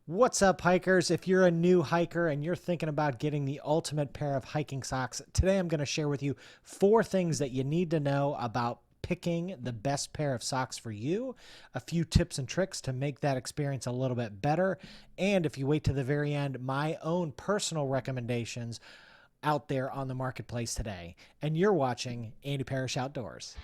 What's up, hikers? If you're a new hiker and you're thinking about getting the ultimate pair of hiking socks, today I'm going to share with you 4 things that you need to know about picking the best pair of socks for you, a few tips and tricks to make that experience a little bit better, and if you wait to the very end, my own personal recommendations out there on the marketplace today. And you're watching Andy Parrish Outdoors.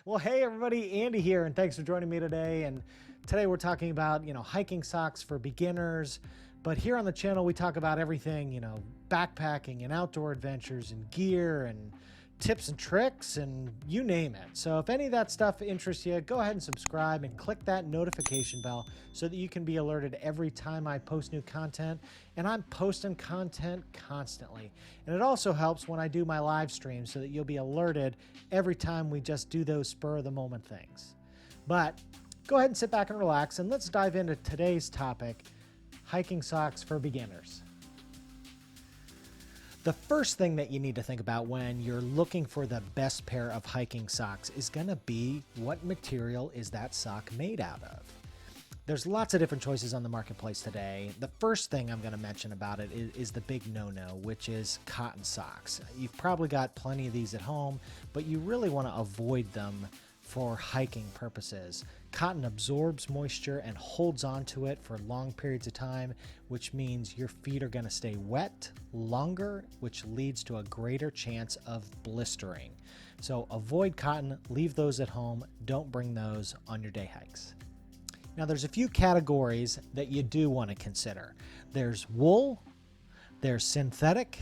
Well, hey everybody, Andy here, and thanks for joining me today. And today we're talking about, hiking socks for beginners. But here on the channel, we talk about everything, backpacking and outdoor adventures and gear and tips and tricks and you name it. So if any of that stuff interests you, go ahead and subscribe and click that notification bell so that you can be alerted every time I post new content. And I'm posting content constantly. And it also helps when I do my live streams so that you'll be alerted every time we just do those spur of the moment things. But go ahead and sit back and relax, and let's dive into today's topic, hiking socks for beginners. The first thing that you need to think about when you're looking for the best pair of hiking socks is going to be, what material is that sock made out of? There's lots of different choices on the marketplace today. The first thing I'm going to mention about it is the big no-no, which is cotton socks. You've probably got plenty of these at home, but you really want to avoid them for hiking purposes. Cotton absorbs moisture and holds onto it for long periods of time, which means your feet are going to stay wet longer, which leads to a greater chance of blistering. So avoid cotton, leave those at home, don't bring those on your day hikes. Now there's a few categories that you do want to consider. There's wool, there's synthetic,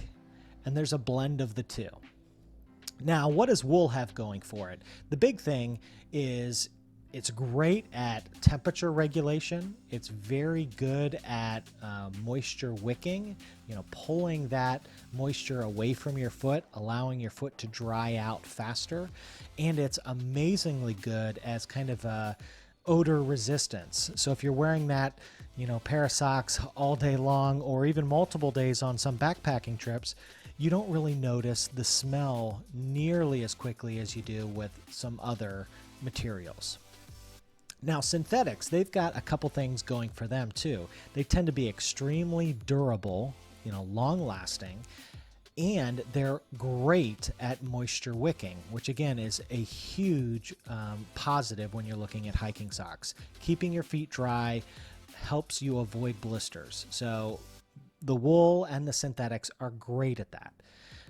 and there's a blend of the two. Now, what does wool have going for it? The big thing is it's great at temperature regulation. It's very good at moisture wicking, pulling that moisture away from your foot, allowing your foot to dry out faster. And it's amazingly good as kind of a odor resistance. So if you're wearing that, pair of socks all day long, or even multiple days on some backpacking trips, you don't really notice the smell nearly as quickly as you do with some other materials. Now, synthetics, they've got a couple things going for them too. They tend to be extremely durable, long lasting, and they're great at moisture wicking, which again is a huge positive when you're looking at hiking socks. Keeping your feet dry helps you avoid blisters. So the wool and the synthetics are great at that.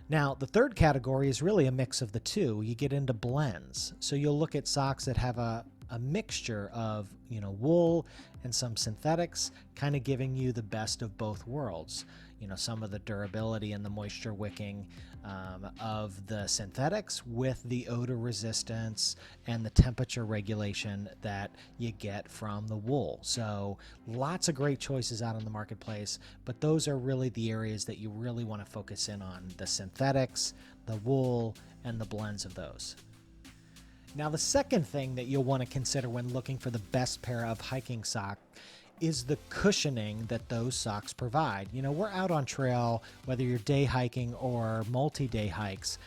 Now, the third category is really a mix of the two. You get into blends. So you'll look at socks that have a mixture of, wool and some synthetics, kind of giving you the best of both worlds. Some of the durability and the moisture wicking of the synthetics with the odor resistance and the temperature regulation that you get from the wool. So lots of great choices out on the marketplace, but those are really the areas that you really want to focus in on: the synthetics, the wool, and the blends of those. Now, the second thing that you'll want to consider when looking for the best pair of hiking sock is the cushioning that those socks provide. We're out on trail, whether you're day hiking or multi-day hikes,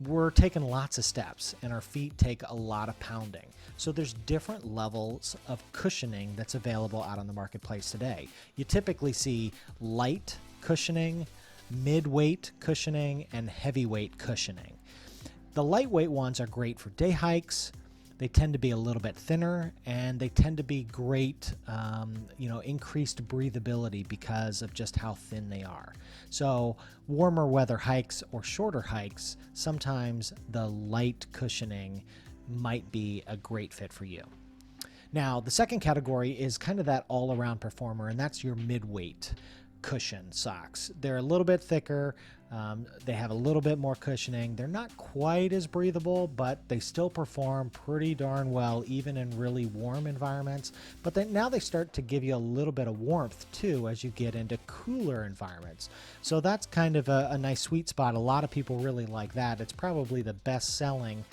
we're taking lots of steps and our feet take a lot of pounding. So there's different levels of cushioning that's available out on the marketplace today. You typically see light cushioning, mid-weight cushioning, and heavyweight cushioning. The lightweight ones are great for day hikes. They tend to be a little bit thinner, and they tend to be great, increased breathability because of just how thin they are. So warmer weather hikes or shorter hikes, sometimes the light cushioning might be a great fit for you. Now, the second category is kind of that all-around performer, and that's your mid-weight cushion socks. They're a little bit thicker. They have a little bit more cushioning. They're not quite as breathable, but they still perform pretty darn well, even in really warm environments. But then now they start to give you a little bit of warmth too as you get into cooler environments. So that's kind of a nice sweet spot. A lot of people really like that. It's probably the best selling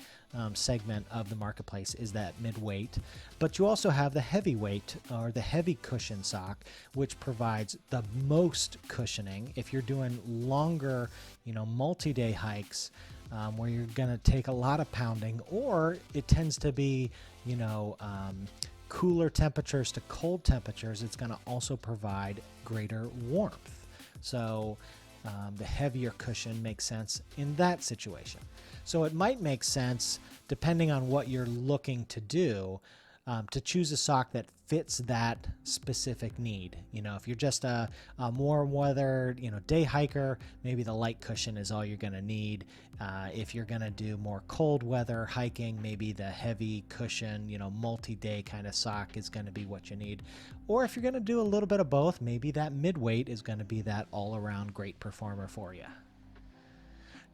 segment of the marketplace is that mid-weight, but you also have the heavyweight or the heavy cushion sock, which provides the most cushioning if you're doing longer, multi-day hikes where you're going to take a lot of pounding, or it tends to be, cooler temperatures to cold temperatures. It's going to also provide greater warmth. So the heavier cushion makes sense in that situation. So it might make sense, depending on what you're looking to do, to choose a sock that fits that specific need. If you're just a warm weather, day hiker, maybe the light cushion is all you're going to need. If you're going to do more cold weather hiking, maybe the heavy cushion, multi-day kind of sock is going to be what you need. Or if you're going to do a little bit of both, maybe that mid-weight is going to be that all-around great performer for you.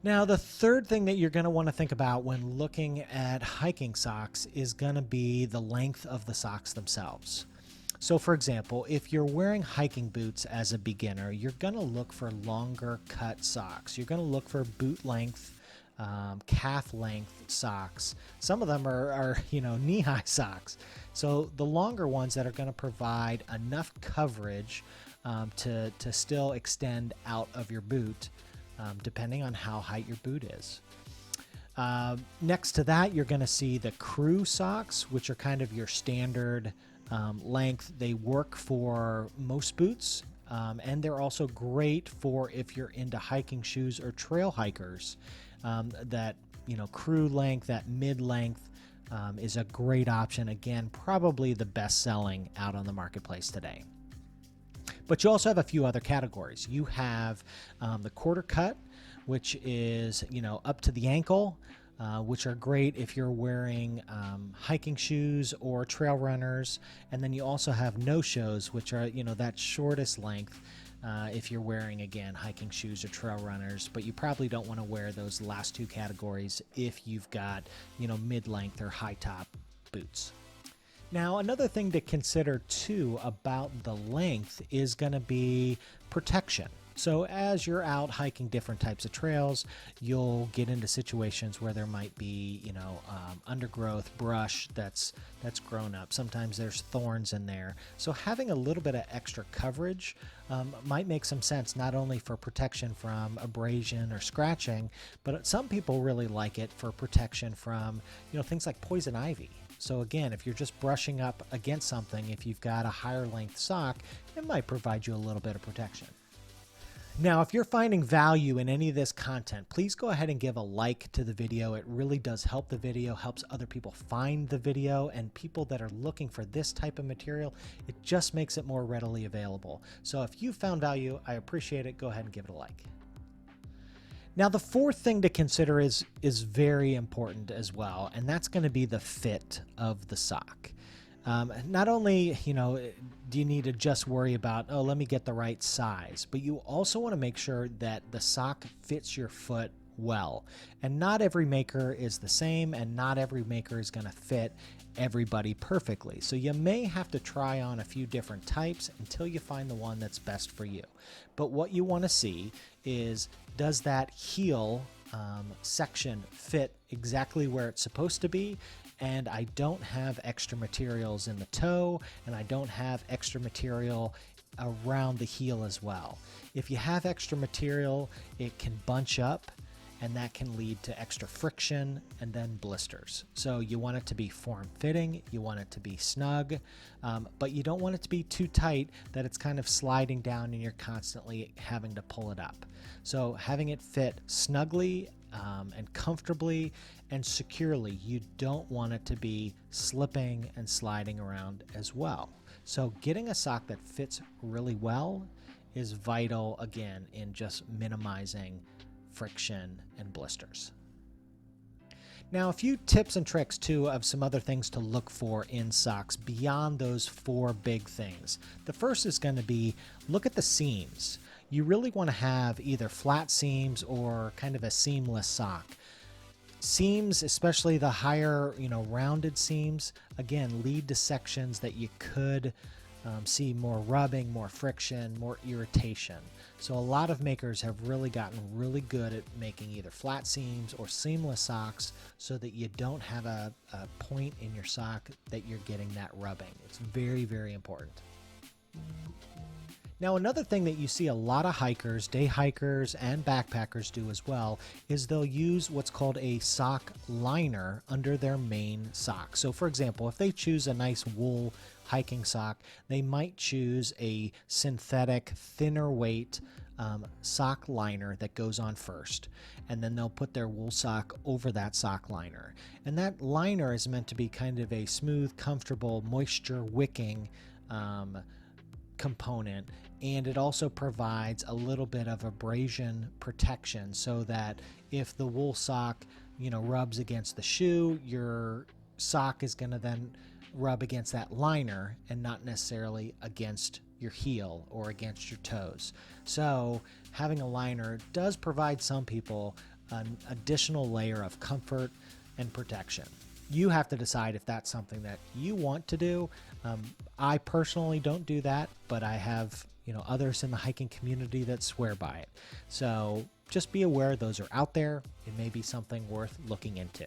Now, the third thing that you're going to want to think about when looking at hiking socks is going to be the length of the socks themselves. So, for example, if you're wearing hiking boots as a beginner, you're going to look for longer cut socks. You're going to look for boot length, calf length socks. Some of them are knee-high socks. So the longer ones that are going to provide enough coverage to still extend out of your boot, depending on how high your boot is. Next to that, you're going to see the crew socks, which are kind of your standard length. They work for most boots, and they're also great for if you're into hiking shoes or trail hikers. That crew length, that mid length, is a great option. Again, probably the best selling out on the marketplace today. But you also have a few other categories. You have the quarter cut, which is up to the ankle, which are great if you're wearing hiking shoes or trail runners. And then you also have no-shows, which are that shortest length if you're wearing, again, hiking shoes or trail runners. But you probably don't want to wear those last two categories if you've got mid-length or high-top boots. Now, another thing to consider too about the length is going to be protection. So as you're out hiking different types of trails, you'll get into situations where there might be, undergrowth, brush that's grown up. Sometimes there's thorns in there. So having a little bit of extra coverage might make some sense, not only for protection from abrasion or scratching, but some people really like it for protection from, things like poison ivy. So again, if you're just brushing up against something, if you've got a higher length sock, it might provide you a little bit of protection. Now, if you're finding value in any of this content, please go ahead and give a like to the video. It really does help the video, helps other people find the video, and people that are looking for this type of material, it just makes it more readily available. So if you found value, I appreciate it. Go ahead and give it a like. Now, the fourth thing to consider is very important as well, and that's going to be the fit of the sock. Not only, do you need to just worry about, let me get the right size, but you also want to make sure that the sock fits your foot well. And not every maker is the same, and not every maker is going to fit everybody perfectly. So you may have to try on a few different types until you find the one that's best for you. But what you want to see is, does that heel section fit exactly where it's supposed to be? And I don't have extra materials in the toe, and I don't have extra material around the heel as well. If you have extra material, it can bunch up, and that can lead to extra friction and then blisters. So you want it to be form-fitting, you want it to be snug, but you don't want it to be too tight that it's kind of sliding down and you're constantly having to pull it up. So having it fit snugly and comfortably and securely. You don't want it to be slipping and sliding around as well. So getting a sock that fits really well is vital, again, in just minimizing friction and blisters. Now, a few tips and tricks too of some other things to look for in socks beyond those four big things. The first is going to be, look at the seams. You really want to have either flat seams or kind of a seamless sock. Seams, especially the higher, rounded seams, again, lead to sections that you could see more rubbing, more friction, more irritation. So a lot of makers have really gotten really good at making either flat seams or seamless socks so that you don't have a point in your sock that you're getting that rubbing. It's very, very important. Now, another thing that you see a lot of hikers, day hikers, and backpackers do as well is they'll use what's called a sock liner under their main sock. So, for example, if they choose a nice wool hiking sock, they might choose a synthetic, thinner weight sock liner that goes on first, and then they'll put their wool sock over that sock liner. And that liner is meant to be kind of a smooth, comfortable, moisture wicking component, and it also provides a little bit of abrasion protection so that if the wool sock, rubs against the shoe, your sock is going to then rub against that liner and not necessarily against your heel or against your toes. So having a liner does provide some people an additional layer of comfort and protection. You have to decide if that's something that you want to do. I personally don't do that, but I have others in the hiking community that swear by it. So just be aware those are out there. It may be something worth looking into.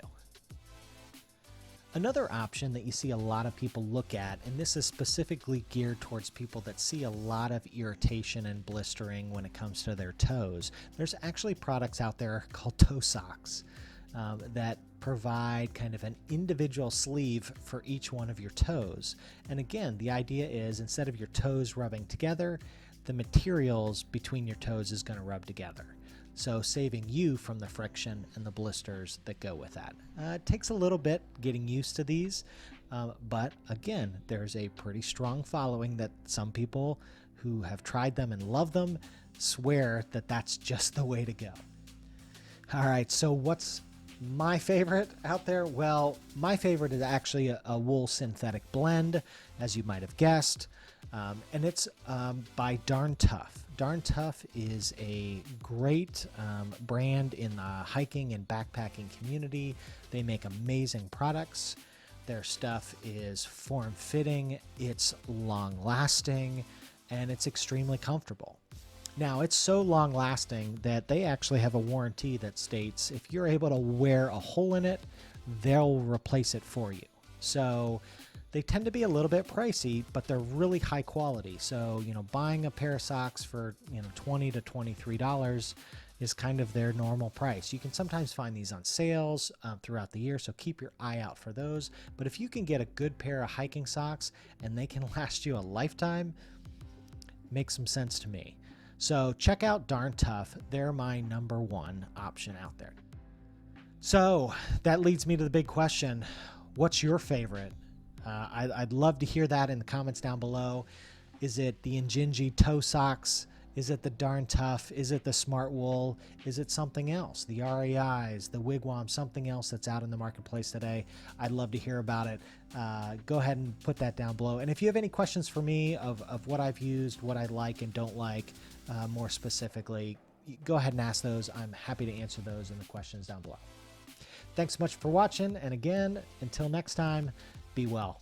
Another option that you see a lot of people look at, and this is specifically geared towards people that see a lot of irritation and blistering when it comes to their toes, there's actually products out there called toe socks that provide kind of an individual sleeve for each one of your toes. And again, the idea is instead of your toes rubbing together, the materials between your toes is going to rub together. So saving you from the friction and the blisters that go with that. It takes a little bit getting used to these, but again, there's a pretty strong following that some people who have tried them and love them swear that that's just the way to go. All right, so what's my favorite out there? Well, my favorite is actually a wool synthetic blend, as you might have guessed, and it's by Darn Tough. Darn Tough is a great brand in the hiking and backpacking community. They make amazing products. Their stuff is form-fitting, it's long-lasting, and it's extremely comfortable. Now, it's so long-lasting that they actually have a warranty that states if you're able to wear a hole in it, they'll replace it for you. So they tend to be a little bit pricey, but they're really high quality. So, buying a pair of socks for, $20 to $23 is kind of their normal price. You can sometimes find these on sales throughout the year, so keep your eye out for those. But if you can get a good pair of hiking socks and they can last you a lifetime, makes some sense to me. So check out Darn Tough. They're my number one option out there. So that leads me to the big question. What's your favorite? I'd love to hear that in the comments down below. Is it the Injinji toe socks? Is it the Darn Tough? Is it the Smartwool? Is it something else? The REIs, the Wigwam, something else that's out in the marketplace today? I'd love to hear about it. Go ahead and put that down below. And if you have any questions for me of what I've used, what I like and don't like more specifically, go ahead and ask those. I'm happy to answer those in the questions down below. Thanks so much for watching. And again, until next time, be well.